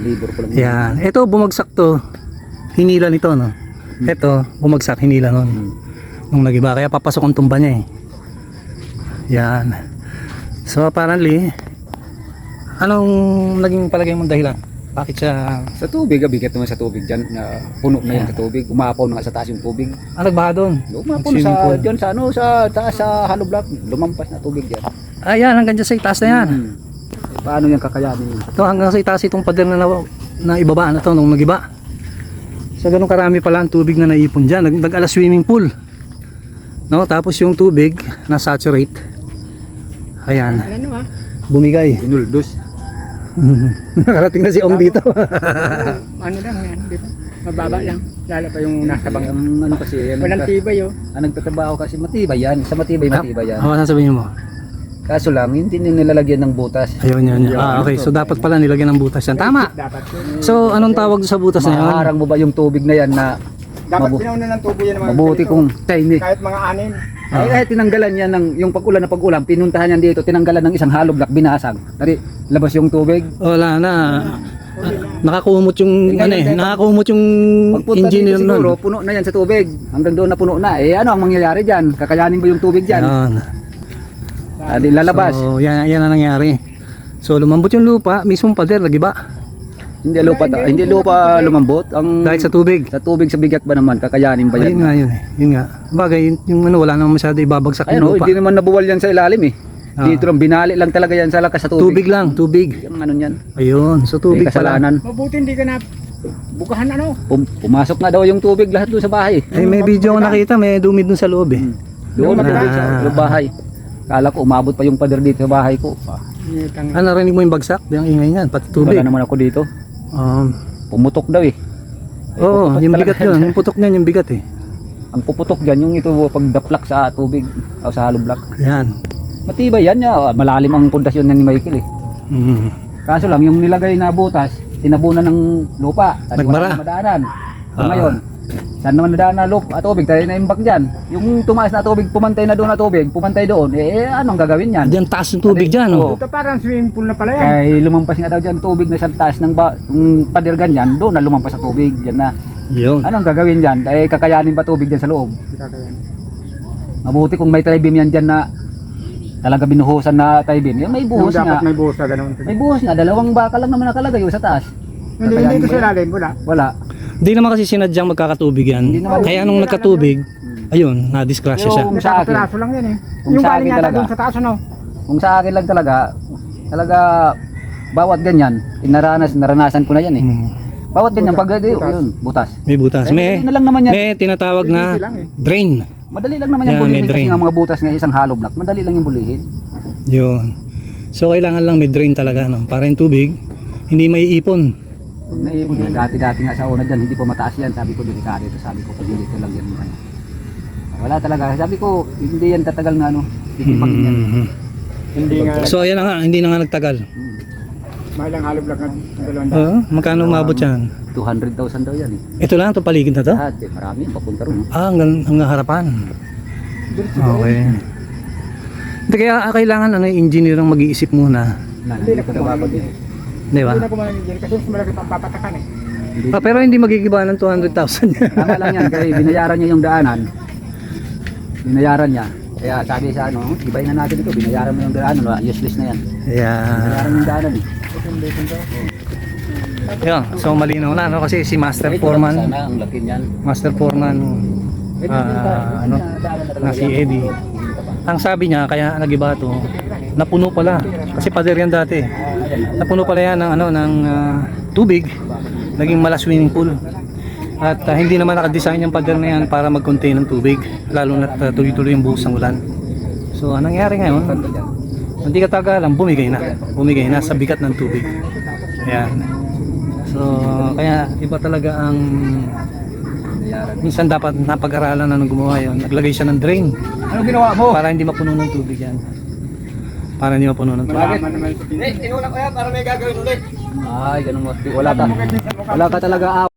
Libor ko lang. Yan. Ito bumagsak to. Hinila nito, no? Ito, bumagsak, hinila nun. Nung nagiba. Kaya papasok ang tumba niya eh. Yan. So apparently, anong naging palagay mong dahilan? Bakit siya... Sa tubig, bigat naman sa tubig dyan. Puno na yan sa tubig. Umapaw na nga sa taas yung tubig. Nagbaha doon? Umapaw na sa, dyan sa, ano, sa taas sa hollow block. Lumampas na tubig dyan. Ayan, hanggang dyan sa itaas na yan. Paano yan kakayanin? Ito hanggang sa itaas itong pader na ibaba na to nung nagiba. So ganun karami pala ang tubig na naipon dyan. Nag-ala swimming pool. No? Tapos yung tubig na saturate. Ayan. Bumigay. Inuldos. Nakarating na si Ong dito. Ano lang yan, di ba? Mababa lang. Lalo pa yung nasa bangka. Ano kasi yan? Walang tibay oh. Nagtatrabaho kasi matibay yan. Sa matibay yan. Ano sasabihin mo? Kaso lang, hindi nilalagyan ng butas. Ayun yun. Okay, so dapat pala nilagyan ng butas yan. Tama. Dapat So anong tawag sa butas na yun? Maharang mo ba yung tubig na yan na dapat pinauna ng tubo yan ng mga mabuti ganito. kung tahimik? Kahit mga anin. Ay tinanggalan yan ng yung pag-ulan na pag-ulan, pinuntahan yan dito, tinanggalan ng isang hollow block, binasag. Dari labas yung tubig. Wala na. Nakakumot yung nakakumot yung Pagpunta engineer dito siguro, nun. puno na yan sa tubig. Hanggang doon na puno na. Eh ano ang mangyayari diyan? Kakayanin ba yung tubig diyan? Ayun. Di lalabas. So yan ang nangyari. So lumambot yung lupa, mismong pader nagiba. Hindi lupa lumambot. Ang Dahil sa tubig. sa tubig sa bigat ba naman kakayanin ba Ayun yan? nga yun eh. Yun nga. Bagay yung ano wala namang masyado ibabagsak Ayun, yung lupa. hindi naman nabuwal yan sa ilalim eh. Dito lang binali lang talaga yan sa lakas sa tubig. Tubig lang, tubig. Yung ano niyan. Ayun, so tubig May pala. kasalanan. Mabuti hindi ka na bukahan ano. Pumasok na daw yung tubig lahat doon sa bahay. Ay may video ko nakita, may dumi dun sa loob eh. Doon Ah. sa bahay. Kala ko umabot pa yung pader dito sa bahay ko. Ano narinig mo yung bagsak? Yung ingay niyan, pati tubig. Wala naman ako dito. Pumutok daw eh. Oo, yung bigat yun, yung putok niyan yung bigat eh. Ang puputok dyan yung ito pagdaplak sa tubig o sa hollow block. Yan. Matibay yan niya. Malalim ang pundasyon ni Michael eh. Kaso lang yung nilagay na butas, tinabunan ng lupa. Nagbara. Madaanan. So ngayon, saan naman nadaan na lupa at tubig? Tayo na imbak dyan. Yung tumaas na tubig, pumantay na doon na tubig, pumantay doon. Anong gagawin yan? Diyan taas yung tubig dyan. Oo. Ito parang swimming pool na pala yan. Kaya lumampas nga daw dyan tubig na sa taas ng pader ganyan, doon na lumampas sa tubig. Yan na. Yun. Anong gagawin dyan? Kakayanin ba tubig dyan sa loob? Mabuti kung may tri-beam yan dyan na talaga binuhusan na tie-beam. May buhos Dapat nga. may buhos na ganun. May buhos nga. Dalawang bakal lang naman nakalagay sa taas. Hindi ito sa ilalim, wala. Wala. Di naman kasi sinadyang magkakatubig yan. Hindi naman. Kaya nung nagkatubig, ayun, na-disgrasya siya. Kung sa akin, Piraso lang yan eh. Kung Yung sa galing akin yata talaga. doon sa taas ano. kung sa akin lang talaga bawat ganyan, naranasan ko na yan eh. Bawat ganyan, pag yun, butas. May butas. Madali na lang naman yan. May tinatawag na drain. Madali lang naman yan Yan, may bulihin kasi drain. nga mga butas nga isang hollow block. Madali lang yung bulihin. Yun. So kailangan lang may drain talaga, no? Para yung tubig, hindi maiipon. Naipon yan. Dati nga sa una dyan, hindi pa mataas yan. Sabi ko, delikado ito. Sabi ko, pag dito lang yan. Wala talaga. Sabi ko, hindi yan tatagal na ano. Titipag yan. Hindi nga. So ayan na nga, hindi na nga nagtagal. Mahilang hollow block na dalawang Magkano umabot yan? 200,000 daw yan eh. Ito lang, ito paligid na to? Lahat eh. Marami, papunta ron. Hanggang harapan. Okay. Hindi kaya kailangan ano, yung engineer ang mag-iisip muna. Hindi na kumabot eh. Di ba? Hindi na kumain dyan kasi mas malaki pang papatakan eh. Pero hindi magigiba ng 200,000. Tama lang yan. Kasi binayaran niya yung daanan. Binayaran niya. Kaya sabi sa ano, ibay na natin ito. Binayaran mo yung daanan. Useless na yan. Yeah. Binayaran yung daanan eh. Yun, so malinaw na no kasi si Master Ito lang Foreman, sana, ang laki niyan. Master Foreman ano na si Eddie. Ang sabi niya kaya nagiba to, napuno pala kasi pader yan dati. Napuno pala yan ng ano ng tubig, naging mala swimming pool. At hindi naman naka-design yung pader na yan para mag-contain ng tubig, lalo na tuloy-tuloy yung buhos ng ulan. So anong nangyari ngayon? Hindi katagalan, bumigay na sa bigat ng tubig. Ayan. So, kaya iba talaga ang minsan dapat napag-aralan na nung gumawa yun. Naglagay siya ng drain Ano ginawa mo? para hindi mapuno ng tubig yan. Para hindi mapuno ng tubig. Malaman naman ito. Ay, ganun mo. Wala ka talaga